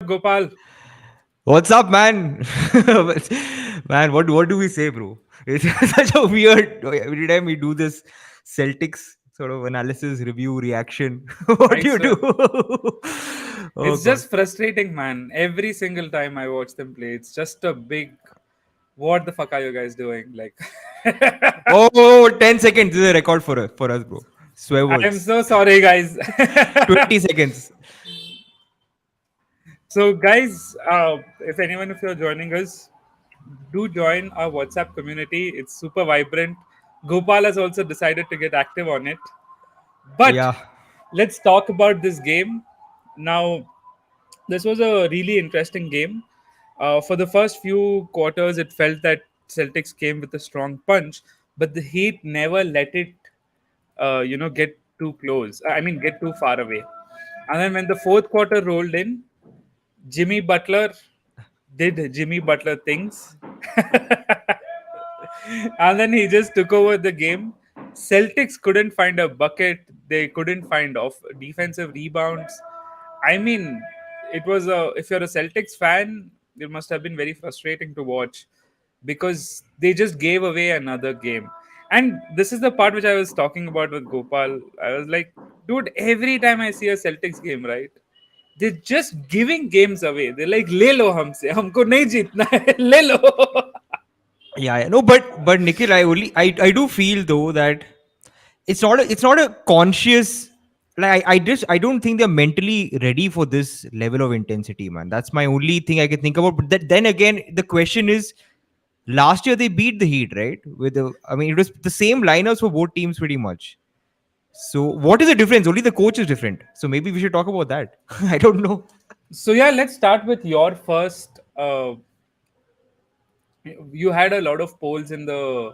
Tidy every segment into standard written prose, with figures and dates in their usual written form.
Gopal? What's up, man? Man, what do we say, bro? It's such a weird. Every time we do this Celtics sort of analysis, review, reaction. What I do you do? swear. Oh It's god. just frustrating, man. Every single time I watch them play, it's just a big what the fuck are you guys doing? Like Oh, 10 seconds. This is a record for us, bro. Swear I'm words. so sorry guys. 20 seconds. So guys, if anyone of you are joining us, do join our WhatsApp community. It's super vibrant. Gopal has also decided to get active on it. But Yeah. let's talk about this game. Now, this was a really interesting game. For the first few quarters, it felt that Celtics came with a strong punch, but the Heat never let it, get too close. I mean, get too far away. And then when the fourth quarter rolled in, Jimmy Butler did Jimmy Butler things. And then he just took over the game. Celtics couldn't find a bucket. They couldn't find off defensive rebounds. I mean, it was a. If you're a Celtics fan, it must have been very frustrating to watch because they just gave away another game. And this is the part which I was talking about with Gopal. I was like, dude, every time I see a Celtics game, right? They're just giving games away. They're like, ले लो हमसे, हमको नहीं जीतना है, ले लो. Yeah. No, but Nikhil, I do feel though that it's not a conscious, like I don't think they're mentally ready for this level of intensity, man. That's my only thing I can think about. But then again, the question is, last year they beat the Heat, right? I mean, it was the same lineups for both teams pretty much. So what is the difference? Only the coach is different. So maybe we should talk about that. I don't know. So yeah, let's start with your first. You had a lot of polls in the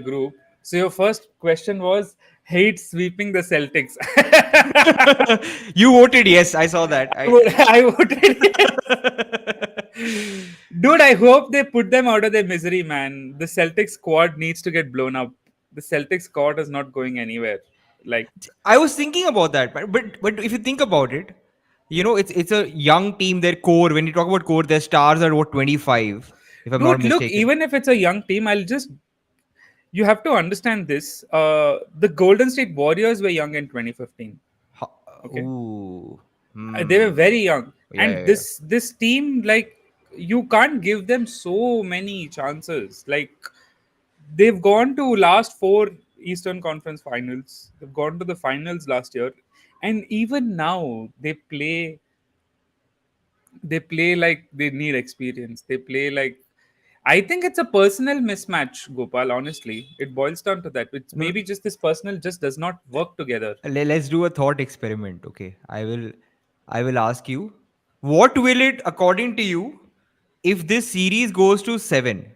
group. So your first question was hate sweeping the Celtics. You voted yes. I saw that. I voted yes. Dude, I hope they put them out of their misery, man. The Celtics squad needs to get blown up. The Celtics squad is not going anywhere. Like, I was thinking about that, but if you think about it, it's a young team. Their core, when you talk about core, their stars are what, 25, if I'm not dude, look, mistaken. even if it's a young team, I'll just you have to understand this. The Golden State Warriors were young in 2015. Okay, Ooh, they were hmm. very young, Yeah, and yeah, yeah. this team, like, you can't give them so many chances. Like, they've gone to last four Eastern Conference Finals. They've gone to the finals last year, and even now they play like they need experience. They play like I think it's a personal mismatch, Gopal. Honestly, it boils down to that. It's No, maybe just this personal just does not work together. let's do a thought experiment. Okay, I will ask you, what will it, according to you, if this series goes to 7?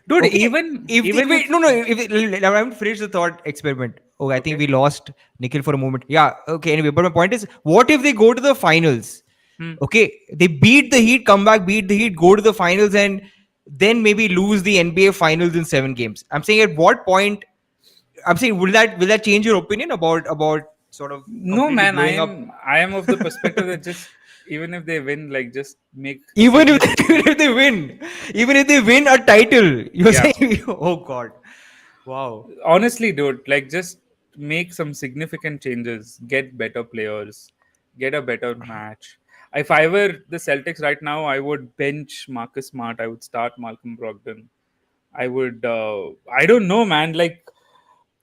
Dude, Okay, even if the even wait, if no, no, I haven't finished the thought experiment. Oh, I think okay. we lost Nikhil for a moment. Yeah, okay. Anyway, but my point is, what if they go to the finals? Hmm. Okay, they beat the Heat, come back, beat the Heat, go to the finals, and then maybe lose the NBA finals in 7 games. I'm saying, at what point? I'm saying, will that change your opinion about sort of No, completely man, blowing up? I am of the perspective that just even if they win, like just make Even if significant. even if they win, even if they win a title, you're Yeah, saying, oh god, wow. honestly, dude, like just make some significant changes, get better players, get a better match. If I were the Celtics right now, I would bench Marcus Smart. I would start Malcolm Brogdon. I would. I don't know, man. Like,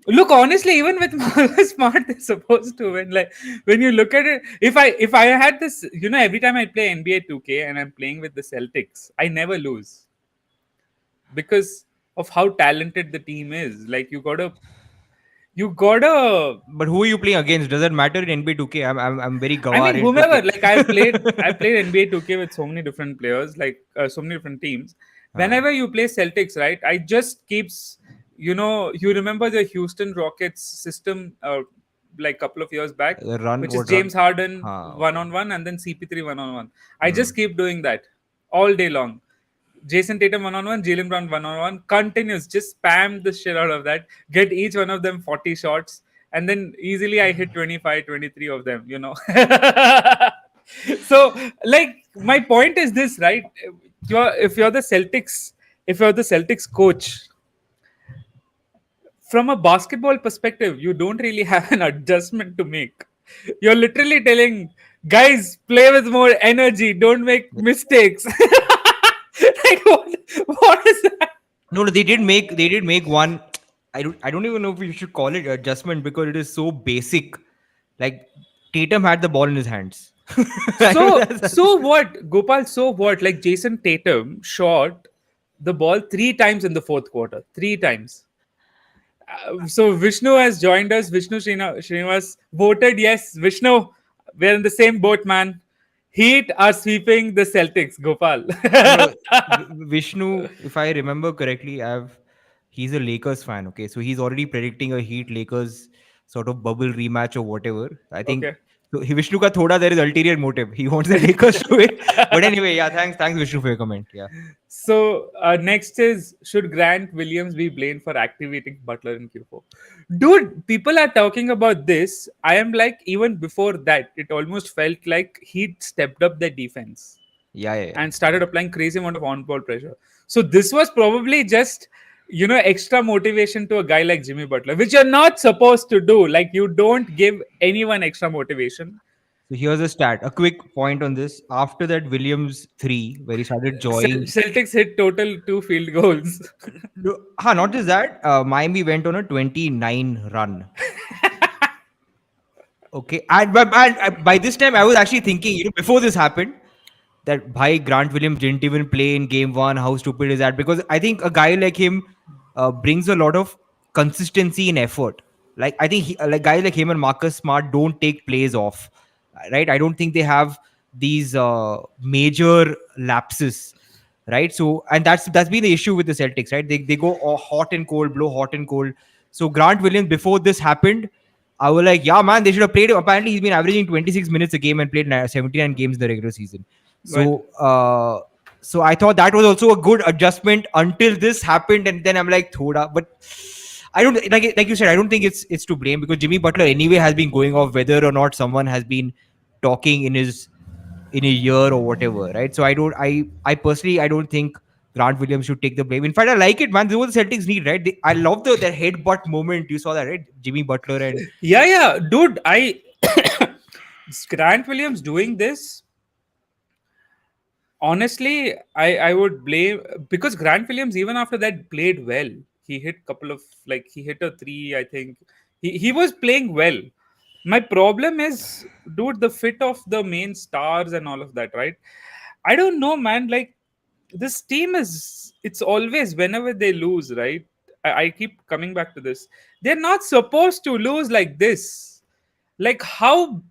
look, honestly, even with Marcus Smart, they're supposed to win. Like, when you look at it, if I had this, every time I play NBA 2K and I'm playing with the Celtics, I never lose because of how talented the team is. Like, you gotta. But who are you playing against? Does it matter in NBA 2K? I'm very I gawar mean, in whomever. 2K. Like, I played NBA 2K with so many different players, like so many different teams. Uh, Whenever you play Celtics, right? I just keeps. You remember the Houston Rockets system, like couple of years back, run which is what James run? Harden one Okay. on one and then CP3 one on one. I Hmm. just keep doing that all day long. Jason Tatum one on one, Jalen Brown one on one, continuous. Just spam the shit out of that. Get each one of them 40 shots, and then easily I hit 25, 23 of them. So, like, my point is this, right? If you're the Celtics, if you're the Celtics coach, from a basketball perspective, you don't really have an adjustment to make. You're literally telling guys, play with more energy, don't make mistakes. Like, what is that? No, no, they did make one. I don't even know if we should call it adjustment because it is so basic. Like Tatum had the ball in his hands. I don't, So what, Gopal? So what? Like Jason Tatum shot the ball three times in the fourth quarter. Three times. So Vishnu has joined us. Vishnu Srinivas voted yes. Vishnu, we're in the same boat, man. Heat are sweeping the Celtics. Gopal. no, no. Vishnu, if I remember correctly, he's a Lakers fan. Okay, so he's already predicting a Heat Lakers sort of bubble rematch or whatever. I think Okay. so. Vishnu ka thoda there is ulterior motive. He wants the Lakers to win. But anyway, yeah. Thanks Vishnu for your comment. Yeah, So next is, should Grant Williams be blamed for activating Butler in Q4? Dude, people are talking about this. I am like, even before that, it almost felt like he stepped up the defense yeah, yeah, yeah. and started applying crazy amount of on-ball pressure. So this was probably just, extra motivation to a guy like Jimmy Butler, which you're not supposed to do. Like, you don't give anyone extra motivation. So here's a stat. A quick point on this. After that Williams three, where he started joying. Celtics hit total 2 field goals. No, not just that. Miami went on a 29 run. Okay, and by this time I was actually thinking, before this happened, that bhai Grant Williams didn't even play in game one. How stupid is that? Because I think a guy like him brings a lot of consistency in effort. Like I think like guys like him and Marcus Smart don't take plays off, right? I don't think they have these major lapses, right? So and that's been the issue with the Celtics, right? They go hot and cold, blow hot and cold. So Grant Williams, before this happened, I was like, yeah, man, they should have played him. Apparently, he's been averaging 26 minutes a game and played 79 games in the regular season. But So I thought that was also a good adjustment until this happened, and then I'm like, thoda. But I don't like you said. I don't think it's to blame because Jimmy Butler anyway has been going off whether or not someone has been talking in a year or whatever, right? So I personally I don't think Grant Williams should take the blame. In fact, I like it, man. This is what the Celtics need, right? I love their headbutt moment. You saw that, right? Jimmy Butler and yeah, dude, Grant Williams doing this, honestly, I would blame, because Grant Williams even after that played well. He hit couple of, like, he hit a three, I think. He was playing well. My problem is, dude, the fit of the main stars and all of that, right? I don't know, man. Like, this team is, it's always whenever they lose, right? I keep coming back to this. They're not supposed to lose like this. Like, how,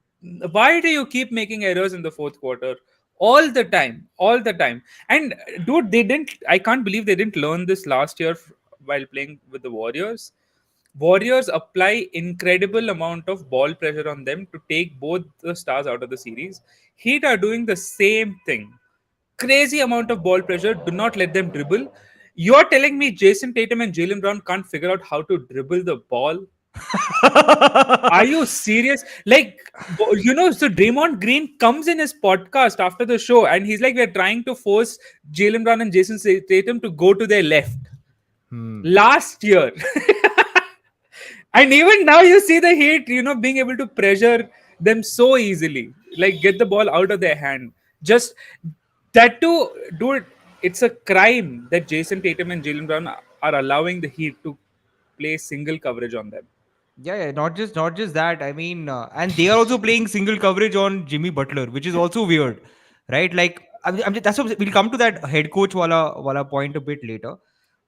why do you keep making errors in the fourth quarter all the time, all the time? And dude, they didn't, I can't believe they didn't learn this last year while playing with the Warriors apply incredible amount of ball pressure on them to take both the stars out of the series. Heat are doing the same thing. Crazy amount of ball pressure. Do not let them dribble. You're telling me Jason Tatum and Jalen Brown can't figure out how to dribble the ball? Are you serious? Like, so Draymond Green comes in his podcast after the show and he's like, we're trying to force Jalen Brown and Jason Tatum to go to their left. hmm. Last year. And even now you see the Heat, being able to pressure them so easily. Like, get the ball out of their hand. Just that too, dude, it's a crime that Jason Tatum and Jalen Brown are allowing the Heat to play single coverage on them. Yeah, not just that. I mean, and they are also playing single coverage on Jimmy Butler, which is also weird, right? Like, that's what we'll come to that head coach wala point a bit later.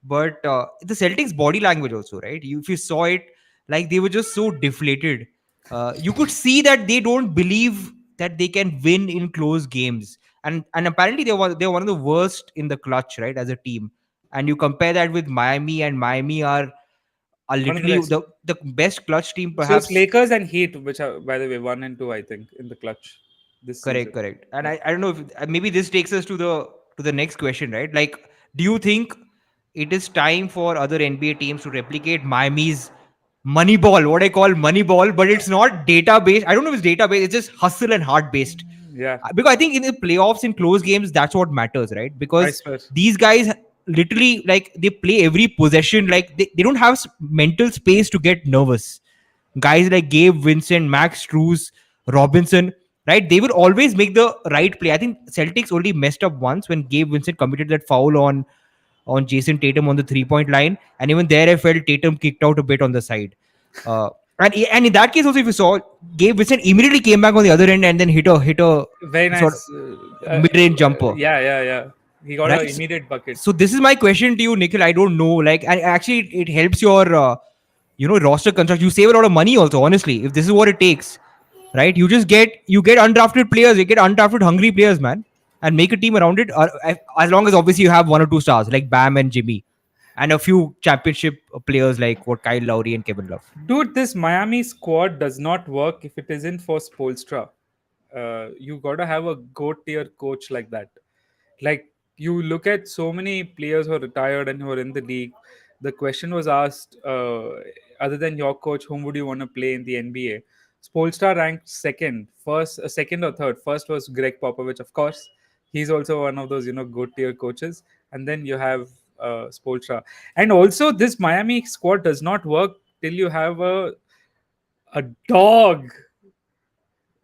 But the Celtics body language also, right? If you saw it, like they were just so deflated. You could see that they don't believe that they can win in close games, and apparently they're one of the worst in the clutch, right? As a team, and you compare that with Miami, and Miami are One of the literally best. the best clutch team So it's perhaps. Lakers and Heat, which are, by the way, 1 and 2, I think, in the clutch this Correct, season. correct. And Yeah. I don't know if maybe this takes us to the next question, right? Like, do you think it is time for other NBA teams to replicate Miami's money ball, what I call money ball, but it's not data based. I don't know if it's data based, it's just hustle and heart based. Yeah, Because I think in the playoffs, in close games, that's what matters, right? I Because swear. these guys literally, like, they play every possession, like they don't have mental space to get nervous. Guys like Gabe Vincent, Max Struz, Robinson, right? They will always make the right play. I think Celtics only messed up once when Gabe Vincent committed that foul on Jason Tatum on the 3 point line, and even there I felt Tatum kicked out a bit on the side. Uh, and in that case also, if you saw, Gabe Vincent immediately came back on the other end and then hit a Very sort of nice. mid-range jumper, Yeah, yeah, yeah. He got an right? immediate bucket. So this is my question to you, Nikhil. I don't know. Like, and actually, it helps your roster construct. You save a lot of money also. Honestly, if this is what it takes, right? You get undrafted players. You get undrafted hungry players, man, and make a team around it. As long as obviously you have one or two stars like Bam and Jimmy, and a few championship players like what Kyle Lowry and Kevin Love. Dude, this Miami squad does not work if it isn't for Spolstra. You gotta have a goat tier coach like that. Like, you look at so many players who are retired and who are in the league. The question was asked, other than your coach, whom would you want to play in the NBA? Spolstra ranked second, first, second or third. First was Greg Popovich, of course. He's also one of those, good tier coaches. And then you have Spolstra. And also, this Miami squad does not work till you have a dog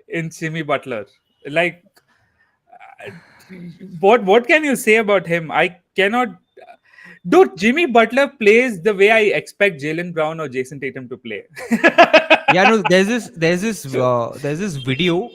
in Jimmy Butler. Like, what can you say about him? I cannot. Dude, Jimmy Butler plays the way I expect Jalen Brown or Jason Tatum to play. Yeah, no, there's this video,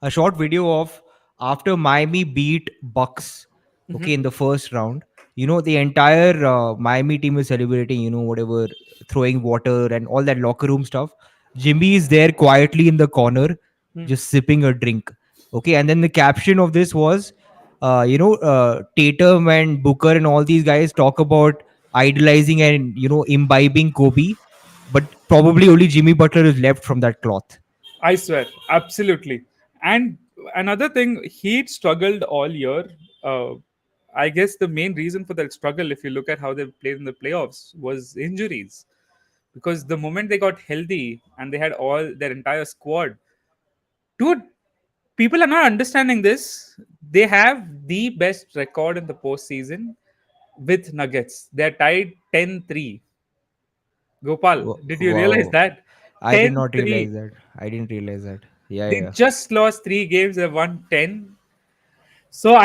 a short video of after Miami beat Bucks, okay, in the first round. The entire Miami team is celebrating, whatever, throwing water and all that locker room stuff. Jimmy is there quietly in the corner, Hmm. just sipping a drink. Okay, and then the caption of this was, Tatum and Booker and all these guys talk about idolizing and imbibing Kobe, but probably only Jimmy Butler is left from that cloth. I swear, absolutely. And another thing, Heat struggled all year. Uh, I guess the main reason for that struggle, if you look at how they played in the playoffs, was injuries. Because the moment they got healthy and they had all their entire squad, dude, people are not understanding this. They have the best record in the postseason with Nuggets. They're tied 10-3. Gopal, did you realize Wow. that? I did not 10-3. realize that. I didn't realize that. Yeah, They yeah. just lost 3 games, they won 10. So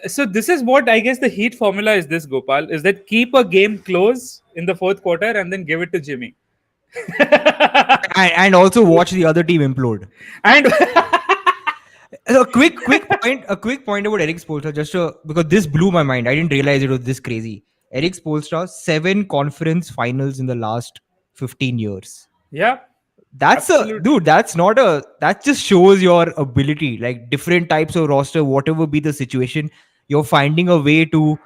so this is what I guess the Heat formula is, this, Gopal, is that keep a game close in the fourth quarter and then give it to Jimmy. And also watch the other team implode. And A quick point about Eric Spoelstra, because this blew my mind. I didn't realize it was this crazy. Eric Spoelstra, 7 conference finals in the last 15 years. yeah, That's a absolutely. dude. That's not a. That just shows your ability. Like, different types of roster, whatever be the situation, you're finding a way to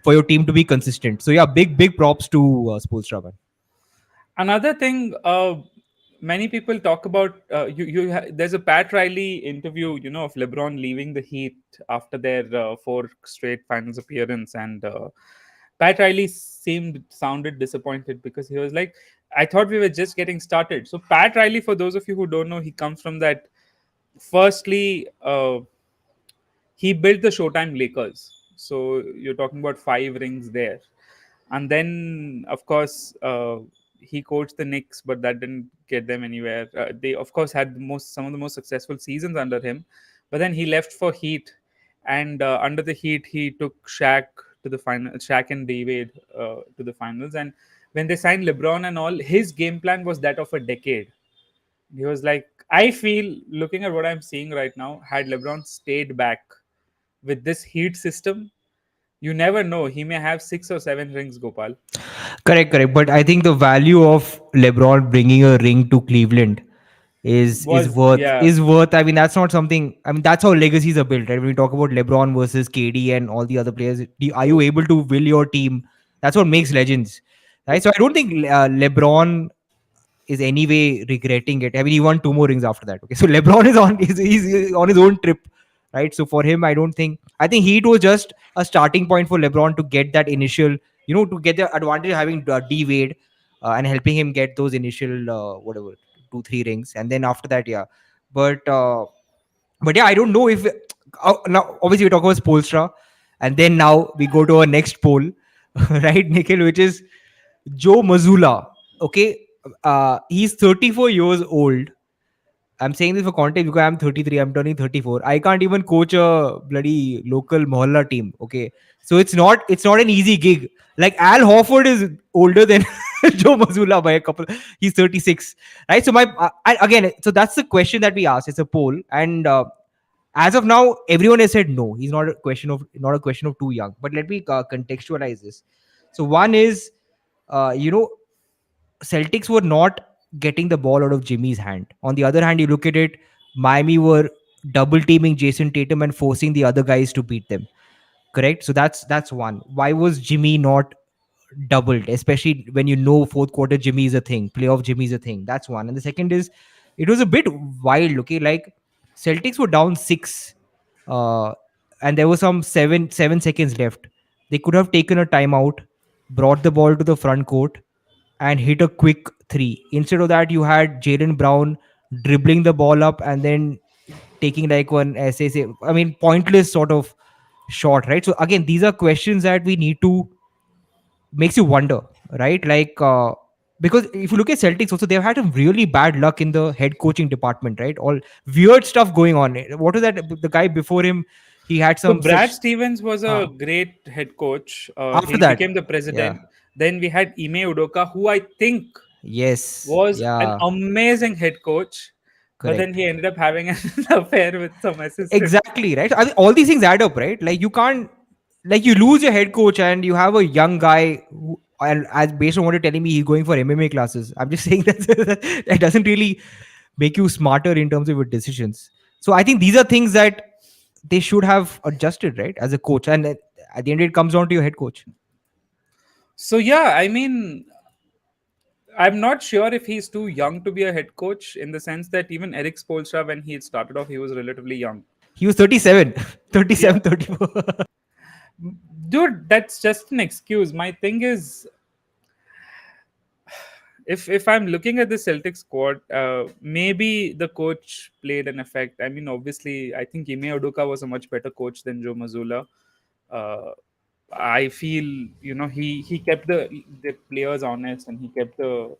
for your team to be consistent. So yeah, big props to Spoelstra, man. Another thing, many people talk about, there's a Pat Riley interview, of LeBron leaving the Heat after their four straight finals appearance, and Pat Riley sounded disappointed because he was like, I thought we were just getting started. So Pat Riley, for those of you who don't know, he comes from that. Firstly, he built the Showtime Lakers. So you're talking about 5 rings there. And then, of course, he coached the Knicks, but that didn't get them anywhere. They, of course, had some of the most successful seasons under him. But then he left for Heat, and under the Heat, he took Shaq to the final, Shaq and David to the finals. And when they signed LeBron and all, his game plan was that of a decade. He was like, I feel, looking at what I'm seeing right now, had LeBron stayed back with this Heat system, you never know. He may have 6 or 7 rings, Gopal. Correct. But I think the value of LeBron bringing a ring to Cleveland is Was, worth yeah. is worth. I mean, that's not something. I mean, that's how legacies are built, right? When we talk about LeBron versus KD and all the other players, are you able to will your team? That's what makes legends, right? So I don't think LeBron is anyway regretting it. I mean, he won 2 more rings after that. Okay, so LeBron he's on his own trip, right? So for him, I don't think. I think Heat was just a starting point for LeBron to get that initial, to get the advantage of having D Wade and helping him get those initial whatever 2 3 rings, and then after that, yeah. But But yeah, I don't know if now obviously we talk about Spolstra, and then now we go to our next poll, right, Nikhil, which is Joe Mazzulla. Okay, he's 34 years old. I'm saying this for context because I'm 33. I'm turning 34. I can't even coach a bloody local mohalla team. Okay, so it's not an easy gig. Like Al Horford is older than Joe Mazzulla by a couple. He's 36, right? So again, so that's the question that we asked. It's a poll, and as of now, everyone has said no. He's not a question of too young. But let me contextualize this. So one is, you know, Celtics were not getting the ball out of Jimmy's hand. On the other hand, you look at it, Miami were double teaming Jason Tatum and forcing the other guys to beat them. Correct. So that's one. Why was Jimmy not doubled, especially when you know fourth quarter Jimmy is a thing, playoff Jimmy is a thing. That's one. And the second is, it was a bit wild. Okay, like Celtics were down six, uh, and there was some 7 seconds left. They could have taken a timeout, brought the ball to the front court, and hit a quick three. Instead of that, you had Jalen Brown dribbling the ball up and then taking like one SSA. I mean, pointless sort of shot, right? So again, these are questions that we need to makes you wonder, right? Like because if you look at Celtics, also they've had some really bad luck in the head coaching department, right? All weird stuff going on. What was that? The guy before him, he had So some Brad such. Stevens was a Uh, great head coach. After He that, became the yeah, president. Then we had Ime Udoka, who I think yes, was an yeah, amazing head coach, but then correct. he ended up having an affair with some assistant. Exactly, right? I mean, all these things add up, right? Like you can't, like you lose your head coach and you have a young guy who, and as based on what you're telling me, he's going for MMA classes. I'm just saying that that doesn't really make you smarter in terms of your decisions. So I think these are things that they should have adjusted, right, as a coach. And at the end, it comes down to your head coach. So yeah, I mean, I'm not sure if he's too young to be a head coach in the sense that even Eric Spoelstra, when he had started off, he was relatively young. He was 37, Yeah, 37, 34. dude, that's just an excuse. My thing is, if I'm looking at the Celtic squad, maybe the coach played an effect. I mean, obviously, I think Ime Udoka was a much better coach than Joe Mazzulla. Uh, I feel he kept the players honest and he kept the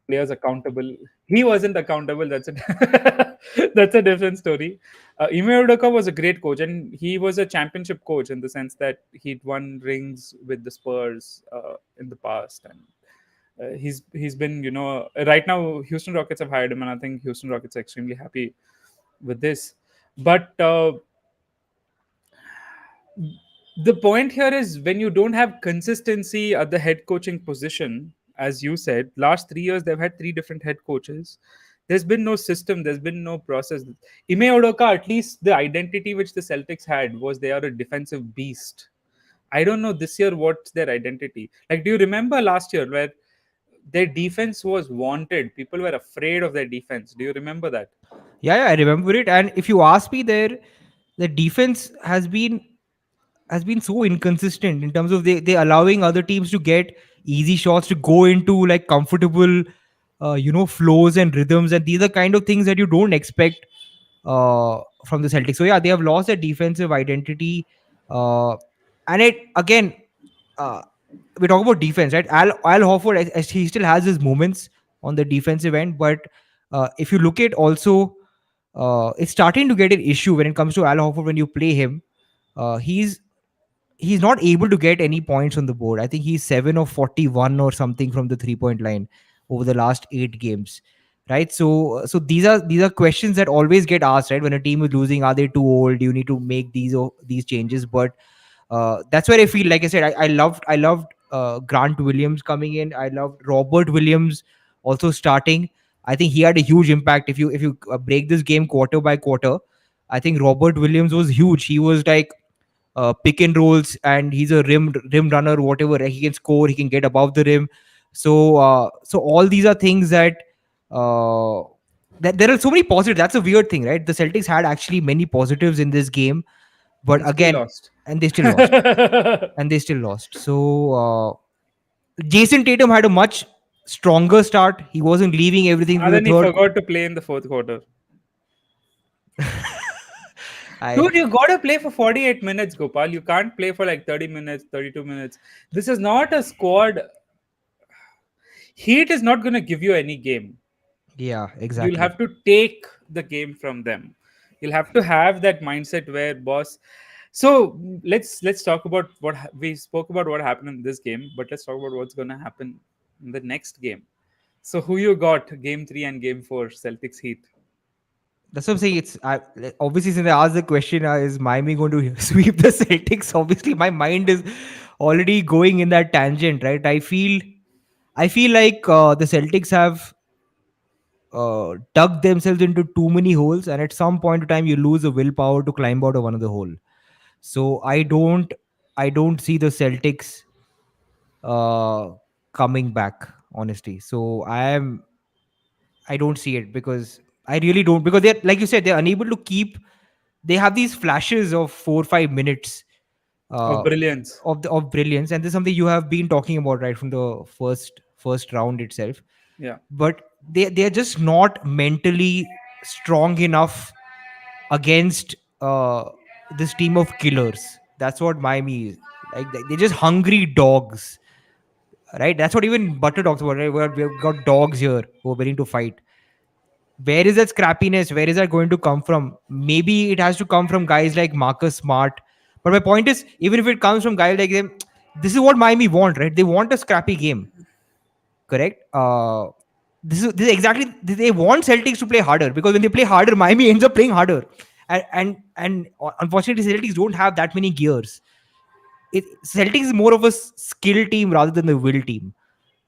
players accountable. He wasn't accountable. That's a that's a different story. Ime Udoka was a great coach, and he was a championship coach in the sense that he'd won rings with the Spurs in the past, and he's been right now Houston Rockets have hired him, and I think Houston Rockets are extremely happy with this. But the point here is when you don't have consistency at the head coaching position, as you said, last 3 years they've had three different head coaches. There's been no system, there's been no process. Ime Udoka, at least the identity which the Celtics had was they are a defensive beast. I don't know this year what's their identity. Like, do you remember last year where their defense was wanted? People were afraid of their defense. Do you remember that? Yeah, I remember it. And if you ask me, the defense has been so inconsistent in terms of they allowing other teams to get easy shots to go into like comfortable flows and rhythms, and these are kind of things that you don't expect from the Celtics. So yeah, they have lost their defensive identity, uh, and it again, uh, we talk about defense, right? Al Horford, as he still has his moments on the defensive end, but if you look at also, it's starting to get an issue when it comes to Al Horford. When you play him, he's not able to get any points on the board. I think he's 7 of 41 or something from the 3 point line over the last 8 games. Right. So these are questions that always get asked, right? When a team is losing, are they too old? Do you need to make these changes? But that's where I feel, like I said, I loved Grant Williams coming in. I loved Robert Williams also starting. I think he had a huge impact. If you break this game quarter by quarter, I think Robert Williams was huge. He was like pick and rolls, and he's a rim runner. Whatever, he can score, he can get above the rim. So all these are things uh, that there are so many positives. That's a weird thing, right? The Celtics had actually many positives in this game, but And still again, lost. and they still lost, and they still lost. So Jason Tatum had a much stronger start. He wasn't leaving everything to And the then he third. forgot to play in the fourth quarter. I Dude, you gotta play for 48 minutes, Gopal. You can't play for like 30 minutes, 32 minutes. This is not a squad. Heat is not gonna give you any game. yeah, You'll exactly. have to take the game from them. You'll have to have that mindset where boss. So let's talk about we spoke about what happened in this game, but let's talk about what's gonna happen in the next game. So who you got game 3 and game 4 Celtics Heat? That's what I'm saying. Obviously, since I asked the question, is Miami going to sweep the Celtics? Obviously, my mind is already going in that tangent, right? I feel like the Celtics have dug themselves into too many holes, and at some point of time, you lose the willpower to climb out of one of the hole. So I don't see the Celtics uh, coming back, honestly. So I don't see it, because I really don't, because they're, like you said, they're unable to keep. They have these flashes of 4 or 5 minutes Of uh, brilliance. of brilliance, and this is something you have been talking about right from the first round itself. Yeah. But they're just not mentally strong enough against this team of killers. That's what Miami is. Like, they're just hungry dogs, right? That's what even Butter talks about, right? We've got dogs here who are willing to fight. Where is that scrappiness? Where is that going to come from? Maybe it has to come from guys like Marcus Smart. But my point is, even if it comes from guys like them, this is what Miami want, right? They want a scrappy game, correct? This is exactly, they want Celtics to play harder, because when they play harder, Miami ends up playing harder, and unfortunately, Celtics don't have that many gears. Celtics is more of a skill team rather than the will team,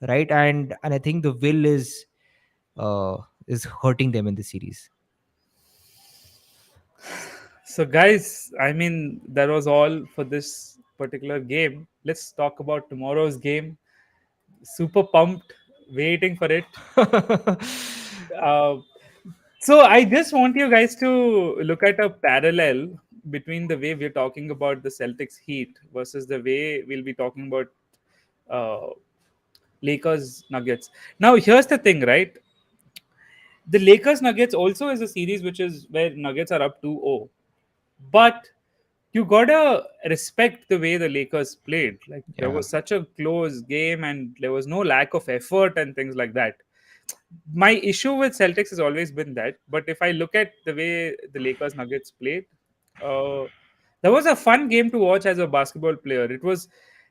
right? And I think the will uh, is hurting them in the series. So guys, I mean that was all for this particular game. Let's talk about tomorrow's game. Super pumped, waiting for it. Uh, so I just want you guys to look at a parallel between the way we're talking about the Celtics Heat versus the way we'll be talking about uh, Lakers Nuggets. Now here's the thing, right? The Lakers Nuggets also is a series which is where Nuggets are up 2-0. But you gotta respect the way the Lakers played. Like there Yeah. was such a close game and there was no lack of effort and things like that. My issue with Celtics has always been that. But if I look at the way the Lakers Nuggets played, uh, that was a fun game to watch as a basketball player. It was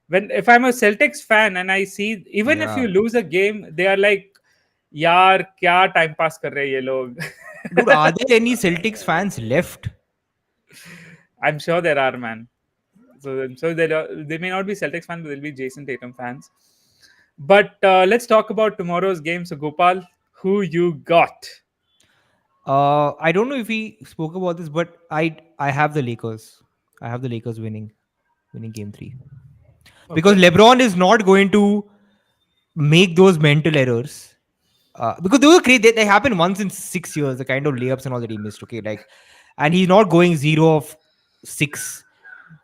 when if I'm a Celtics fan and I see even if Yeah. you lose a game, they are like, यार क्या time pass कर रहे हैं ये लोग. Dude, are there any Celtics fans left? I'm sure there are, man. So they may not be Celtics fans, but they'll be Jason Tatum fans. But let's talk about tomorrow's game. So Gopal, who you got? I don't know if we spoke about this, but I have the Lakers. I have the Lakers winning game 3, because Okay, LeBron is not going to make those mental errors. Because those are great. They happen once in 6 years. The kind of layups and all that he missed. Okay, like, and he's not going 0 of 6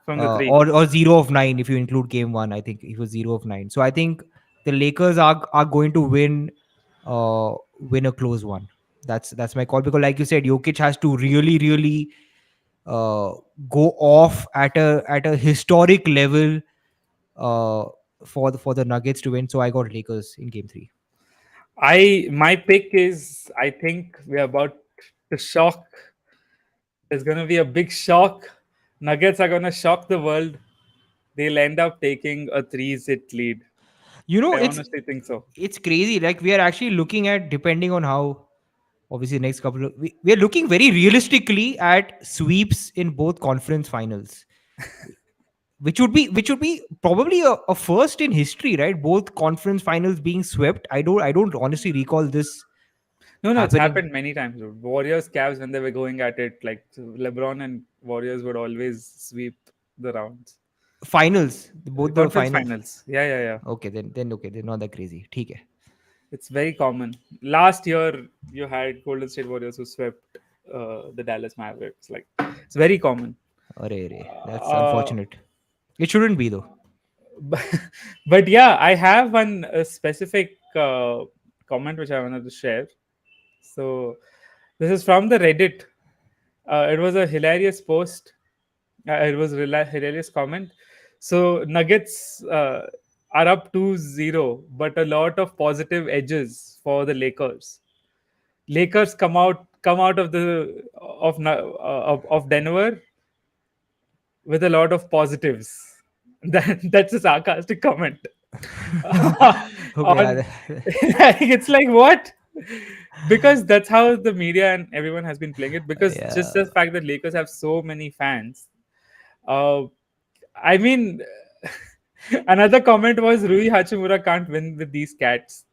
from the three. or 0 of 9 if you include game 1. I think he was 0 of 9. So I think the Lakers are going to win a close one. That's my call, because like you said, Jokic has to really uh, go off at a historic level uh, for the Nuggets to win. So I got Lakers in game 3. My pick is I think we're about to shock. There's gonna be a big shock. Nuggets are gonna shock the world. They'll end up taking a 3-zit lead. You know, I honestly think so. it's crazy. Like, we are actually looking at, depending on how, obviously, next couple of, we are looking very realistically at sweeps in both conference finals, which would be probably a first in history, right? Both conference finals being swept. I don't honestly recall this No, no, it's happening. happened many times. Dude. Warriors, Cavs, when they were going at it, like LeBron and Warriors would always sweep the rounds. Finals, both the Conference finals. finals. Yeah, yeah, yeah. Okay, then okay, they're not that crazy. ठीक है. It's very common. Last year, you had Golden State Warriors who swept the Dallas Mavericks. Like, it's very common. अरे अरे, that's Uh, unfortunate. It shouldn't be though. but, but yeah, I have one specific comment which I wanted to share. So, this is from the Reddit. It was a hilarious post. It was hilarious comment. So Nuggets are up 2-0, but a lot of positive edges for the Lakers. Lakers come out of the of Denver with a lot of positives. That's a sarcastic comment. Okay, On it's like what? Because that's how the media and everyone has been playing it. Because just yeah. the fact that Lakers have so many fans, uh, I mean, another comment was Rui Hachimura can't win with these cats.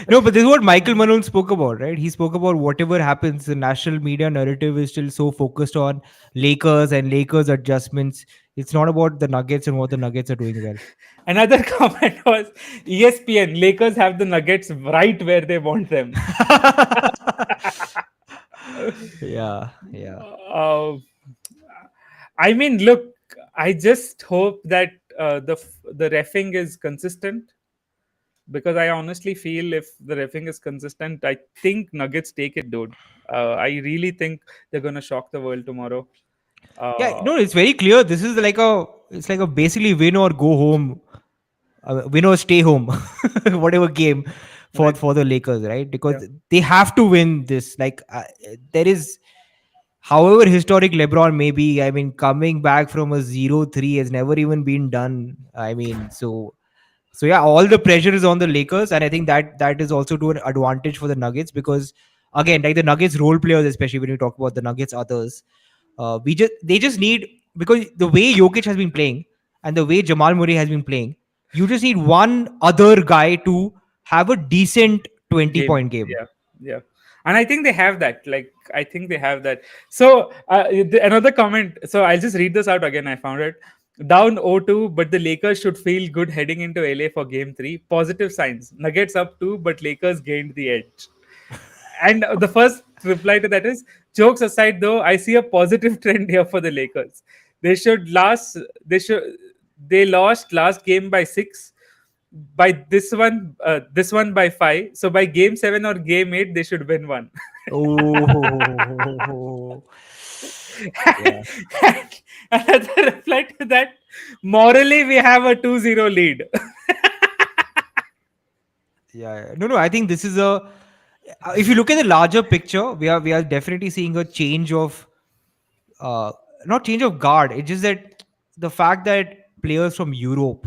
No, but this is what Michael Malone spoke about, right? He spoke about whatever happens, the national media narrative is still so focused on Lakers and Lakers adjustments. It's not about the Nuggets and what the Nuggets are doing well. Another comment was ESPN Lakers have the Nuggets right where they want them. Yeah, yeah. uh, I mean, look, I just hope that the refing is consistent, because I honestly feel if the refing is consistent, I think Nuggets take it, dude. I really think they're gonna shock the world tomorrow. Yeah, Uh, no, it's very clear. This is like a, it's like a basically win or go home, win or stay home, whatever game right? for the Lakers, right? Yeah, Because they have to win this. Like there is, however historic LeBron may be, I mean, coming back from a 0-3 has never even been done. I mean, so yeah, all the pressure is on the Lakers, and I think that is also to an advantage for the Nuggets because again, like the Nuggets role players, especially when you talk about the Nuggets others, they just need, because the way Jokic has been playing and the way Jamal Murray has been playing, you just need one other guy to have a decent 20 game. point game. Yeah, yeah. And I think they have that. Like, I think they have that. So another comment. So I'll just read this out again. I found it. Down 0-2, but the Lakers should feel good heading into LA for game 3. Positive signs. Nuggets up 2, but Lakers gained the edge. And the first reply to that is, jokes aside though, I see a positive trend here for the Lakers. They should last they should they lost last game by 6, by this one by 5, so by game 7 or game 8 they should win one. Oh, yeah. And another reply to that, morally we have a 2-0 lead. Yeah, no, no. I think this is a. If you look at the larger picture, we are definitely seeing a change of, uh, not change of guard. It's just that the fact that players from Europe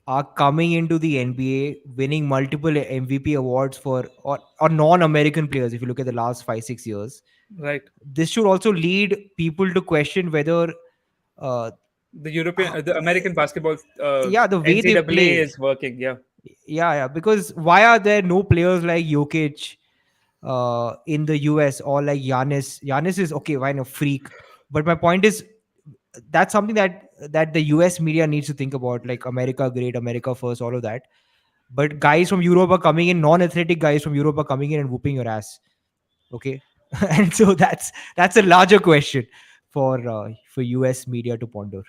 are coming into the NBA, winning multiple MVP awards for, or non-American players. If you look at the last 5 6 years, Right. this should also lead people to question whether, uh, The American basketball yeah, the way they NCAA play. is working. Yeah. Yeah, yeah. Because why are there no players like Jokic in the US, or like Giannis? Giannis is okay, fine, a freak. But my point is, that's something that the US media needs to think about, like America great, America first, all of that. But guys from Europe are coming in, non-athletic guys from Europe are coming in and whooping your ass. Okay, and so that's a larger question for US media to ponder.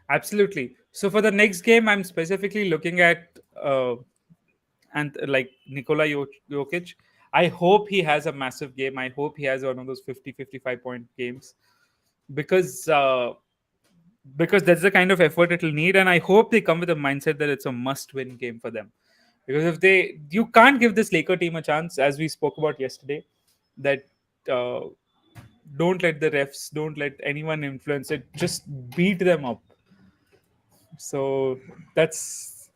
Absolutely. So for the next game, I'm specifically looking at and like Jokic. I hope he has a massive game. I hope he has one of those 50-55 point games, because that's the kind of effort it'll need, and I hope they come with a mindset that it's a must-win game for them. Because if you can't give this Laker team a chance, as we spoke about yesterday, that uh, don't let the refs, don't let anyone influence it. Just beat them up. So that's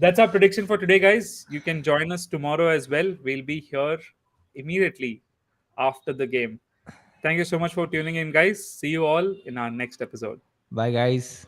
our prediction for today, guys. You can join us tomorrow as well. We'll be here immediately after the game. Thank you so much for tuning in, guys. See you all in our next episode. Bye, guys.